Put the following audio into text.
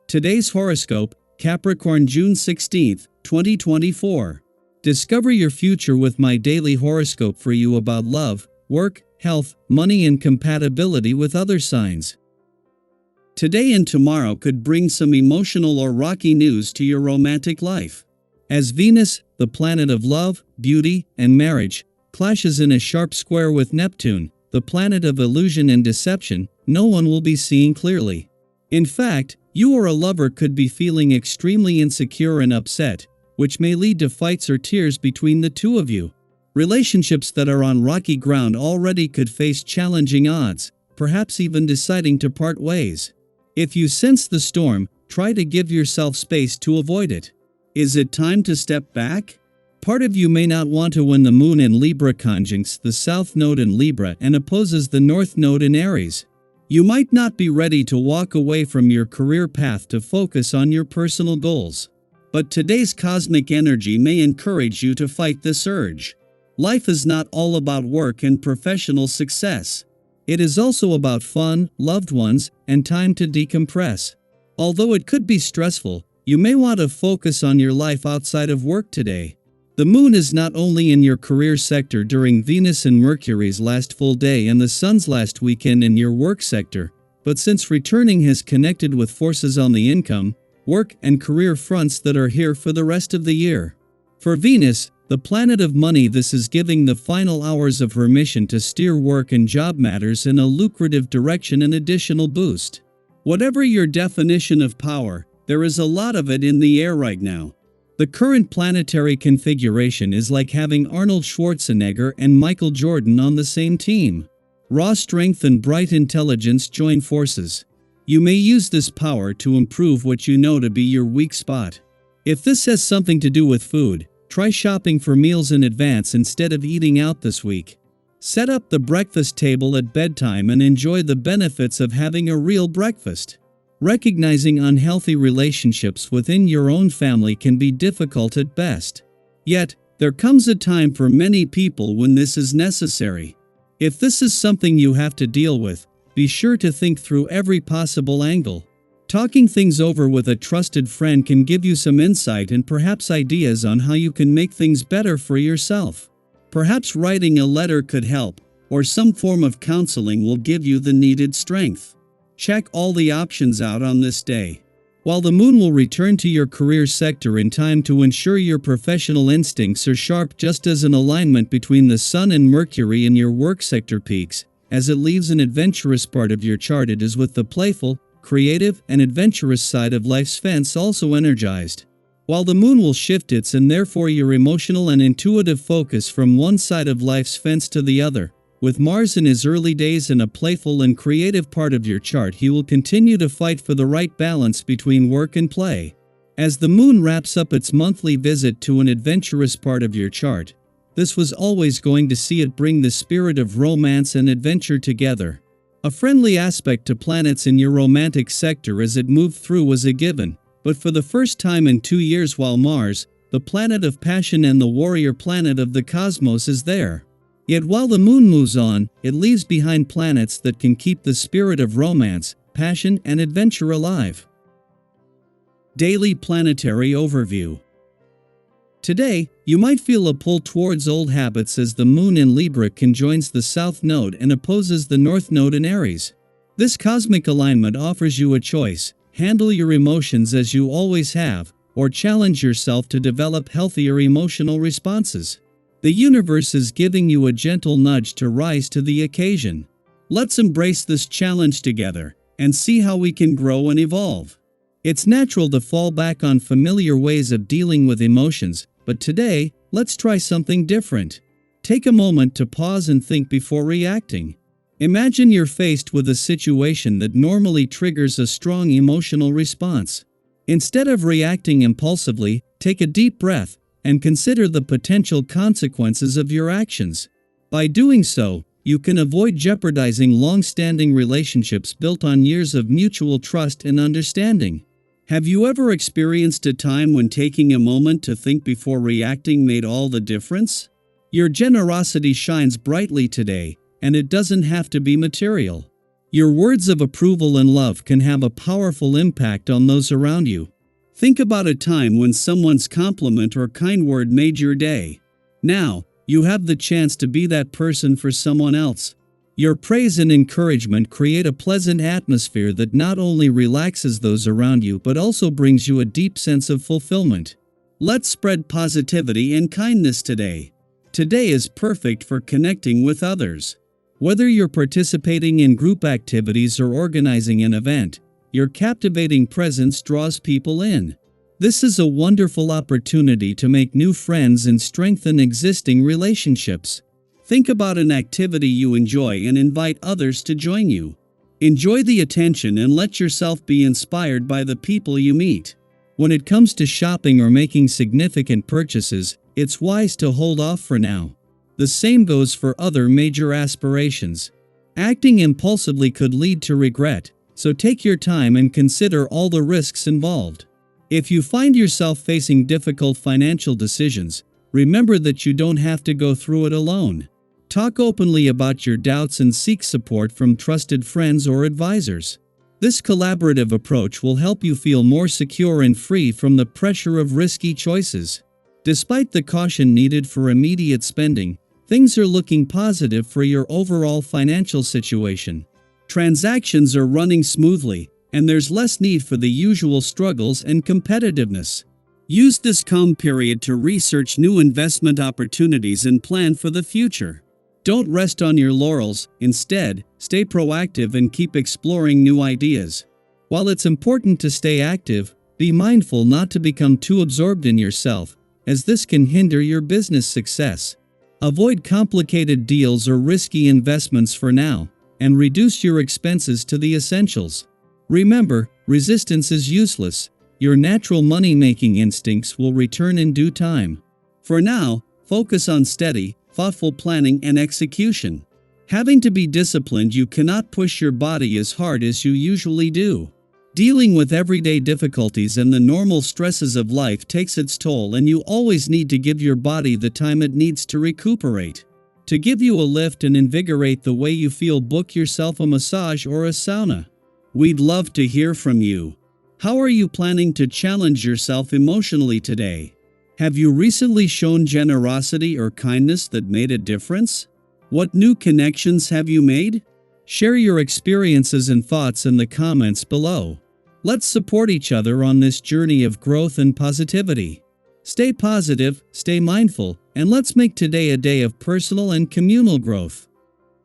Today's horoscope, Capricorn June 16, 2024. Discover your future with my daily horoscope for you about love, work, health, money and compatibility with other signs. Today and tomorrow could bring some emotional or rocky news to your romantic life. As Venus, the planet of love, beauty, and marriage, clashes in a sharp square with Neptune, the planet of illusion and deception, no one will be seeing clearly. In fact, you or a lover could be feeling extremely insecure and upset, which may lead to fights or tears between the two of you. Relationships that are on rocky ground already could face challenging odds, perhaps even deciding to part ways. If you sense the storm, try to give yourself space to avoid it. Is it time to step back? Part of you may not want to when the moon in Libra conjuncts the south node in Libra and opposes the north node in Aries. You might not be ready to walk away from your career path to focus on your personal goals. But today's cosmic energy may encourage you to fight this urge. Life is not all about work and professional success. It is also about fun, loved ones, and time to decompress. Although it could be stressful, you may want to focus on your life outside of work today. The moon is not only in your career sector during Venus and Mercury's last full day and the sun's last weekend in your work sector, but since returning has connected with forces on the income, work, and career fronts that are here for the rest of the year. For Venus, the planet of money, this is giving the final hours of her mission to steer work and job matters in a lucrative direction an additional boost. Whatever your definition of power, there is a lot of it in the air right now. The current planetary configuration is like having Arnold Schwarzenegger and Michael Jordan on the same team. Raw strength and bright intelligence join forces. You may use this power to improve what you know to be your weak spot. If this has something to do with food, try shopping for meals in advance instead of eating out this week. Set up the breakfast table at bedtime and enjoy the benefits of having a real breakfast. Recognizing unhealthy relationships within your own family can be difficult at best. Yet, there comes a time for many people when this is necessary. If this is something you have to deal with, be sure to think through every possible angle. Talking things over with a trusted friend can give you some insight and perhaps ideas on how you can make things better for yourself. Perhaps writing a letter could help, or some form of counseling will give you the needed strength. Check all the options out on this day. While the moon will return to your career sector in time to ensure your professional instincts are sharp, just as an alignment between the sun and Mercury in your work sector peaks, as it leaves an adventurous part of your chart, it is with the playful, creative, and adventurous side of life's fence also energized. While the moon will shift its and therefore your emotional and intuitive focus from one side of life's fence to the other, with Mars in his early days in a playful and creative part of your chart, he will continue to fight for the right balance between work and play. As the moon wraps up its monthly visit to an adventurous part of your chart, this was always going to see it bring the spirit of romance and adventure together. A friendly aspect to planets in your romantic sector as it moved through was a given, but for the first time in 2 years, while Mars, the planet of passion and the warrior planet of the cosmos, is there. Yet while the moon moves on, it leaves behind planets that can keep the spirit of romance, passion, and adventure alive. Daily Planetary Overview. Today, you might feel a pull towards old habits as the moon in Libra conjoins the south node and opposes the north node in Aries. This cosmic alignment offers you a choice: handle your emotions as you always have, or challenge yourself to develop healthier emotional responses. The universe is giving you a gentle nudge to rise to the occasion. Let's embrace this challenge together and see how we can grow and evolve. It's natural to fall back on familiar ways of dealing with emotions, but today, let's try something different. Take a moment to pause and think before reacting. Imagine you're faced with a situation that normally triggers a strong emotional response. Instead of reacting impulsively, take a deep breath and consider the potential consequences of your actions. By doing so, you can avoid jeopardizing long-standing relationships built on years of mutual trust and understanding. Have you ever experienced a time when taking a moment to think before reacting made all the difference? Your generosity shines brightly today, and it doesn't have to be material. Your words of approval and love can have a powerful impact on those around you. Think about a time when someone's compliment or kind word made your day. Now, you have the chance to be that person for someone else. Your praise and encouragement create a pleasant atmosphere that not only relaxes those around you but also brings you a deep sense of fulfillment. Let's spread positivity and kindness today. Today is perfect for connecting with others. Whether you're participating in group activities or organizing an event, your captivating presence draws people in. This is a wonderful opportunity to make new friends and strengthen existing relationships. Think about an activity you enjoy and invite others to join you. Enjoy the attention and let yourself be inspired by the people you meet. When it comes to shopping or making significant purchases, it's wise to hold off for now. The same goes for other major aspirations. Acting impulsively could lead to regret, so take your time and consider all the risks involved. If you find yourself facing difficult financial decisions, remember that you don't have to go through it alone. Talk openly about your doubts and seek support from trusted friends or advisors. This collaborative approach will help you feel more secure and free from the pressure of risky choices. Despite the caution needed for immediate spending, things are looking positive for your overall financial situation. Transactions are running smoothly, and there's less need for the usual struggles and competitiveness. Use this calm period to research new investment opportunities and plan for the future. Don't rest on your laurels, instead, stay proactive and keep exploring new ideas. While it's important to stay active, be mindful not to become too absorbed in yourself, as this can hinder your business success. Avoid complicated deals or risky investments for now, and reduce your expenses to the essentials. Remember, resistance is useless. Your natural money-making instincts will return in due time. For now, focus on steady, thoughtful planning and execution. Having to be disciplined, you cannot push your body as hard as you usually do. Dealing with everyday difficulties and the normal stresses of life takes its toll, and you always need to give your body the time it needs to recuperate. To give you a lift and invigorate the way you feel, book yourself a massage or a sauna. We'd love to hear from you. How are you planning to challenge yourself emotionally today? Have you recently shown generosity or kindness that made a difference? What new connections have you made? Share your experiences and thoughts in the comments below. Let's support each other on this journey of growth and positivity. Stay positive, stay mindful, and let's make today a day of personal and communal growth.